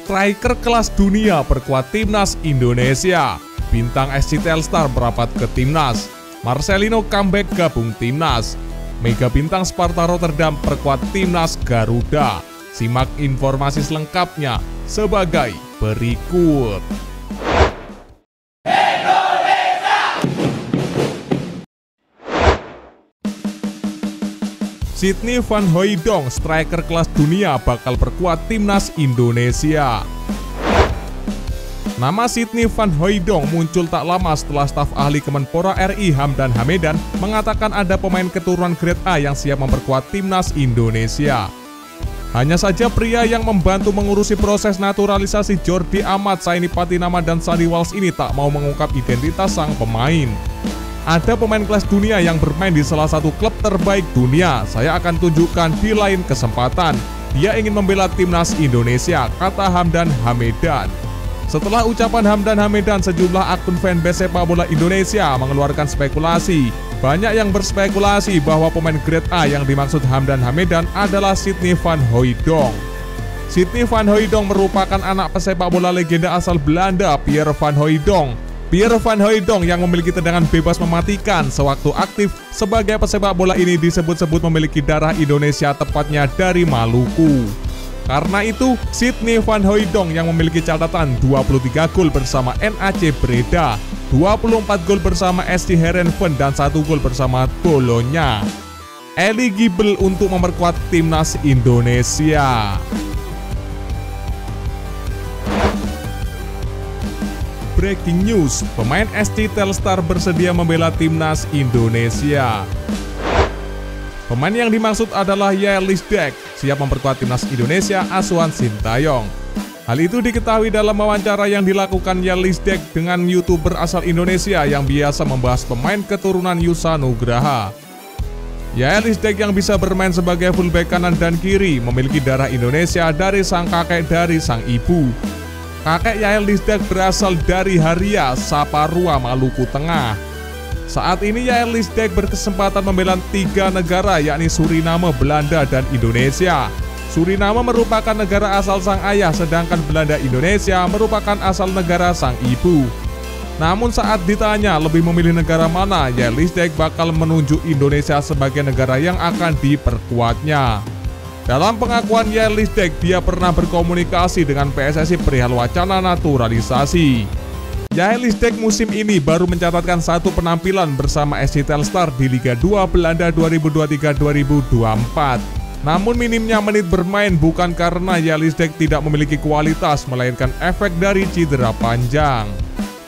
Striker kelas dunia perkuat timnas Indonesia. Bintang SC Telstar merapat ke timnas. Marcelino comeback gabung timnas. Mega bintang Sparta Rotterdam perkuat timnas Garuda. Simak informasi selengkapnya sebagai berikut. Sidney Van Hooijdonk, striker kelas dunia, bakal perkuat timnas Indonesia. Nama Sidney Van Hooijdonk muncul tak lama setelah staf ahli Kemenpora RI Hamdan Hamedan mengatakan ada pemain keturunan grade A yang siap memperkuat timnas Indonesia. Hanya saja pria yang membantu mengurusi proses naturalisasi Jordi Amat, Saini Patinama, dan Sandy Walsh ini tak mau mengungkap identitas sang pemain. Ada pemain kelas dunia yang bermain di salah satu klub terbaik dunia. Saya akan tunjukkan di lain kesempatan. Dia ingin membela timnas Indonesia, kata Hamdan Hamedan. Setelah ucapan Hamdan Hamedan, sejumlah akun fanbase sepak bola Indonesia mengeluarkan spekulasi. Banyak yang berspekulasi bahwa pemain grade A yang dimaksud Hamdan Hamedan adalah Sidney Van Hooijdonk. Sidney Van Hooijdonk merupakan anak pesepak bola legenda asal Belanda, Pierre Van Hooijdonk. Pierre Van Hooijdonk yang memiliki tendangan bebas mematikan sewaktu aktif sebagai pesepak bola ini disebut-sebut memiliki darah Indonesia, tepatnya dari Maluku. Karena itu, Sidney Van Hooijdonk yang memiliki catatan 23 gol bersama NAC Breda, 24 gol bersama SC Heerenveen, dan 1 gol bersama Bologna, eligible untuk memperkuat timnas Indonesia. Breaking news, pemain SC Telstar bersedia membela timnas Indonesia. Pemain yang dimaksud adalah Yael Lisdek, siap memperkuat timnas Indonesia asuhan Sintayong. Hal itu diketahui dalam wawancara yang dilakukan Yael Lisdek dengan YouTuber asal Indonesia yang biasa membahas pemain keturunan Yusa Nugraha. Yael Lisdek yang bisa bermain sebagai fullback kanan dan kiri memiliki darah Indonesia dari sang kakek dari sang ibu. Kakek Yael Lisdek berasal dari Haria, Saparua, Maluku Tengah. Saat ini Yael Lisdek berkesempatan membela 3 negara, yakni Suriname, Belanda, dan Indonesia. Suriname merupakan negara asal sang ayah, sedangkan Belanda Indonesia merupakan asal negara sang ibu. Namun saat ditanya lebih memilih negara mana, Yael Lisdek bakal menunjuk Indonesia sebagai negara yang akan diperkuatnya. Dalam pengakuan Yael Lisdek, dia pernah berkomunikasi dengan PSSI perihal wacana naturalisasi. Yael Lisdek musim ini baru mencatatkan 1 penampilan bersama SC Telstar di Liga 2 Belanda 2023-2024. Namun minimnya menit bermain bukan karena Yael Lisdek tidak memiliki kualitas, melainkan efek dari cedera panjang.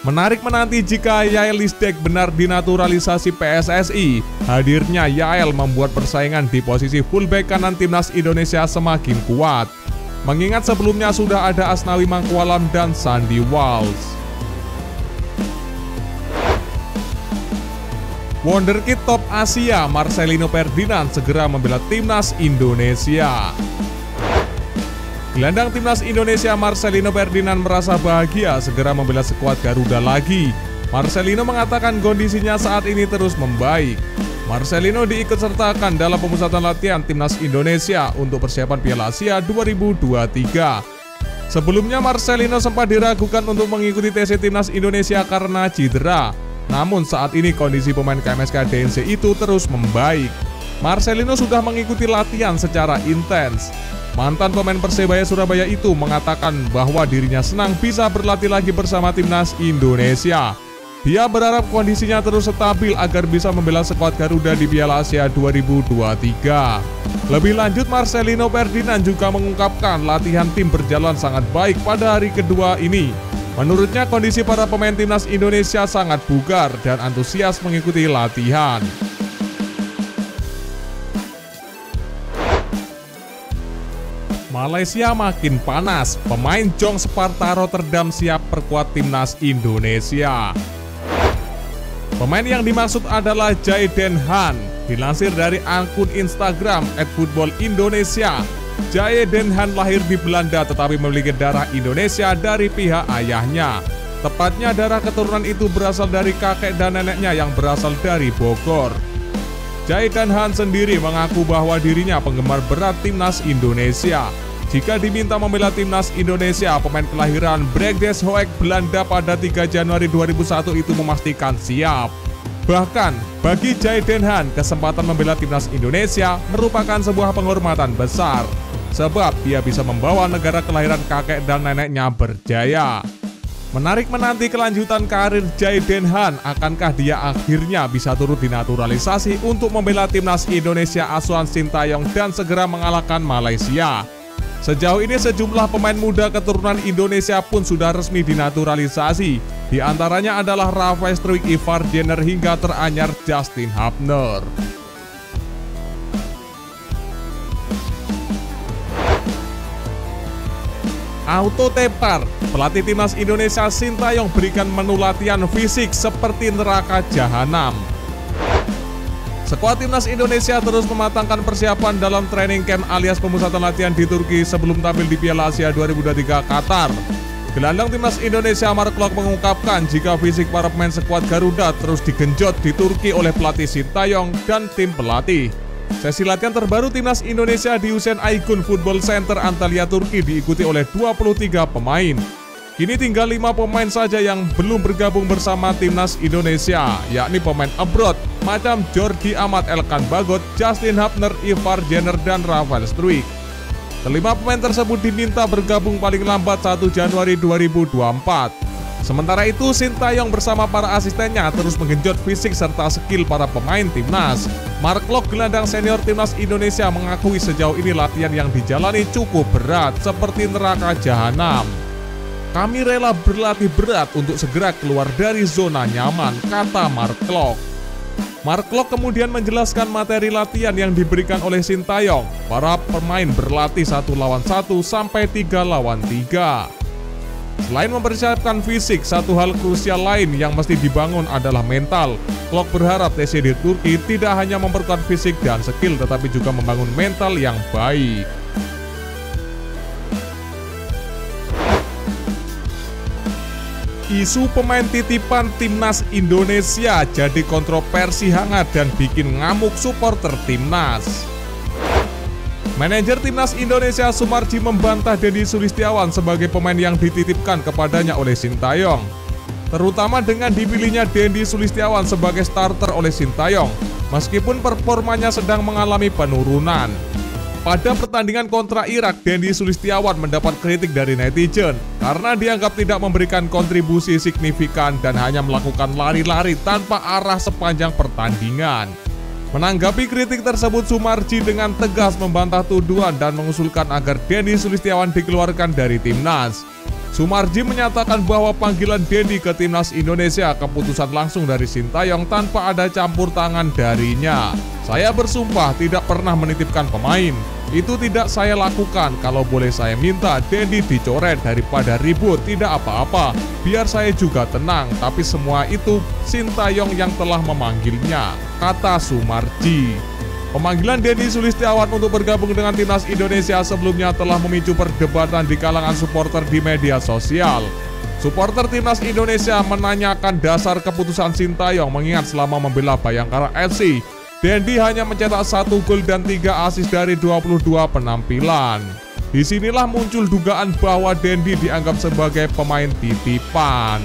Menarik menanti jika Yael Lisdek benar dinaturalisasi PSSI. Hadirnya Yael membuat persaingan di posisi fullback kanan timnas Indonesia semakin kuat. Mengingat sebelumnya sudah ada Asnawi Mangkualam dan Sandy Walsh. Wonderkid top Asia Marcelino Ferdinand segera membela timnas Indonesia. Gelandang timnas Indonesia Marcelino Ferdinand merasa bahagia segera membela skuad Garuda lagi. Marcelino mengatakan kondisinya saat ini terus membaik. Marcelino diikutsertakan dalam pemusatan latihan timnas Indonesia untuk persiapan Piala Asia 2023. Sebelumnya Marcelino sempat diragukan untuk mengikuti TC timnas Indonesia karena cedera. Namun saat ini kondisi pemain KMSK DNC itu terus membaik. Marcelino sudah mengikuti latihan secara intens. Mantan pemain Persebaya Surabaya itu mengatakan bahwa dirinya senang bisa berlatih lagi bersama timnas Indonesia. Dia berharap kondisinya terus stabil agar bisa membela skuad Garuda di Piala Asia 2023. Lebih lanjut, Marcelino Ferdinand juga mengungkapkan latihan tim berjalan sangat baik pada hari kedua ini. Menurutnya kondisi para pemain timnas Indonesia sangat bugar dan antusias mengikuti latihan. Malaysia makin panas, pemain Jong Sparta Rotterdam siap perkuat timnas Indonesia. Pemain yang dimaksud adalah Jayden Han. Dilansir dari akun Instagram @footballindonesia, Jayden Han lahir di Belanda tetapi memiliki darah Indonesia dari pihak ayahnya. Tepatnya darah keturunan itu berasal dari kakek dan neneknya yang berasal dari Bogor. Jayden Han sendiri mengaku bahwa dirinya penggemar berat timnas Indonesia. Jika diminta membela timnas Indonesia, pemain kelahiran Brugge-Hoek, Belanda pada 3 Januari 2001 itu memastikan siap. Bahkan, bagi Jayden Han, kesempatan membela timnas Indonesia merupakan sebuah penghormatan besar. Sebab dia bisa membawa negara kelahiran kakek dan neneknya berjaya. Menarik menanti kelanjutan karir Jayden Han, akankah dia akhirnya bisa turut dinaturalisasi untuk membela timnas Indonesia asuhan Sintayong dan segera mengalahkan Malaysia. Sejauh ini sejumlah pemain muda keturunan Indonesia pun sudah resmi dinaturalisasi. Di antaranya adalah Rafael Struijk, Ivar Jenner hingga teranyar Justin Hubner. Auto tepar, pelatih timnas Indonesia Sintayong berikan menu latihan fisik seperti neraka jahanam. Skuad timnas Indonesia terus mematangkan persiapan dalam training camp alias pemusatan latihan di Turki sebelum tampil di Piala Asia 2023 Qatar. Gelandang timnas Indonesia Mark Klok mengungkapkan jika fisik para pemain skuad Garuda terus digenjot di Turki oleh pelatih Sintayong dan tim pelatih. Sesi latihan terbaru timnas Indonesia di Hüseyin Aygün Football Center Antalya Turki diikuti oleh 23 pemain. Kini tinggal 5 pemain saja yang belum bergabung bersama timnas Indonesia, yakni pemain abroad macam Jordi Amat, Elkan Bagot, Justin Hubner, Ivar Jenner, dan Rafael Struijk. Kelima pemain tersebut diminta bergabung paling lambat 1 Januari 2024. Sementara itu, Sintayong bersama para asistennya terus menggenjot fisik serta skill para pemain timnas. Mark Klok, gelandang senior timnas Indonesia, mengakui sejauh ini latihan yang dijalani cukup berat, seperti neraka jahanam. Kami rela berlatih berat untuk segera keluar dari zona nyaman, kata Mark Klok. Mark Klok kemudian menjelaskan materi latihan yang diberikan oleh Sintayong. Para pemain berlatih 1 lawan 1 sampai 3 lawan 3. Selain mempersiapkan fisik, satu hal krusial lain yang mesti dibangun adalah mental. Klok berharap TC di Turki tidak hanya memperkuat fisik dan skill, tetapi juga membangun mental yang baik. Isu pemain titipan timnas Indonesia jadi kontroversi hangat dan bikin ngamuk supporter timnas. Manajer timnas Indonesia Sumarji membantah Dendy Sulistiawan sebagai pemain yang dititipkan kepadanya oleh Sintayong. Terutama dengan dipilihnya Dendy Sulistiawan sebagai starter oleh Sintayong, meskipun performanya sedang mengalami penurunan. Pada pertandingan kontra Irak, Dendy Sulistiawan mendapat kritik dari netizen karena dianggap tidak memberikan kontribusi signifikan dan hanya melakukan lari-lari tanpa arah sepanjang pertandingan. Menanggapi kritik tersebut, Sumarji dengan tegas membantah tuduhan dan mengusulkan agar Dendy Sulistiawan dikeluarkan dari timnas. Sumarji menyatakan bahwa panggilan Dendy ke timnas Indonesia keputusan langsung dari Sintayong tanpa ada campur tangan darinya. Saya bersumpah tidak pernah menitipkan pemain. Itu tidak saya lakukan. Kalau boleh saya minta Dendy dicoret daripada ribut, tidak apa-apa. Biar saya juga tenang, tapi semua itu Sintayong yang telah memanggilnya, kata Sumarji. Pemanggilan Dendy Sulistiawan untuk bergabung dengan timnas Indonesia sebelumnya telah memicu perdebatan di kalangan supporter di media sosial. Supporter timnas Indonesia menanyakan dasar keputusan Sintayong mengingat selama membela Bayangkara FC, Dendy hanya mencetak 1 gol dan 3 assist dari 22 penampilan. Disinilah muncul dugaan bahwa Dendy dianggap sebagai pemain titipan.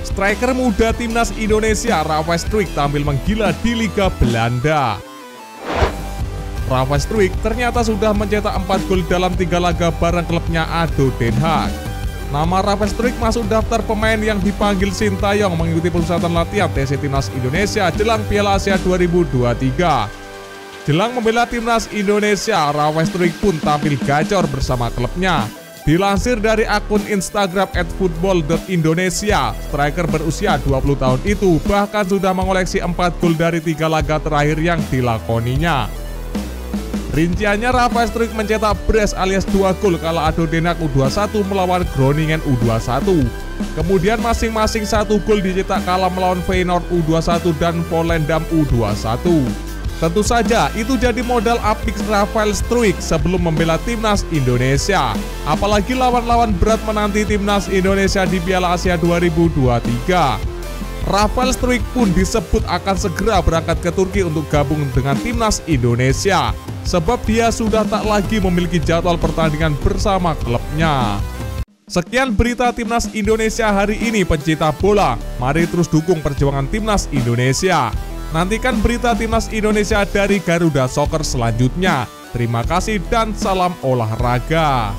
Striker muda timnas Indonesia Rafael Struijk tampil menggila di Liga Belanda. Rafael Struijk ternyata sudah mencetak 4 gol dalam 3 laga bareng klubnya ADO Den Haag. Nama Rafael Struijk masuk daftar pemain yang dipanggil Sintayong mengikuti pemusatan latihan TC Timnas Indonesia jelang Piala Asia 2023. Jelang membela timnas Indonesia, Rafael Struijk pun tampil gacor bersama klubnya. Dilansir dari akun Instagram @football.indonesia, striker berusia 20 tahun itu bahkan sudah mengoleksi 4 gol dari 3 laga terakhir yang dilakoninya. Rinciannya, Rafael Struijk mencetak brace alias 2 gol kala ADO Den Haag U21 melawan Groningen U21. Kemudian masing-masing 1 gol dicetak kala melawan Feyenoord U21 dan Volendam U21. Tentu saja itu jadi modal apik Rafael Struijk sebelum membela timnas Indonesia. Apalagi lawan-lawan berat menanti timnas Indonesia di Piala Asia 2023. Rafael Struijk pun disebut akan segera berangkat ke Turki untuk gabung dengan timnas Indonesia, sebab dia sudah tak lagi memiliki jadwal pertandingan bersama klubnya. Sekian berita timnas Indonesia hari ini pencinta bola. Mari terus dukung perjuangan timnas Indonesia. Nantikan berita timnas Indonesia dari Garuda Soccer selanjutnya. Terima kasih dan salam olahraga.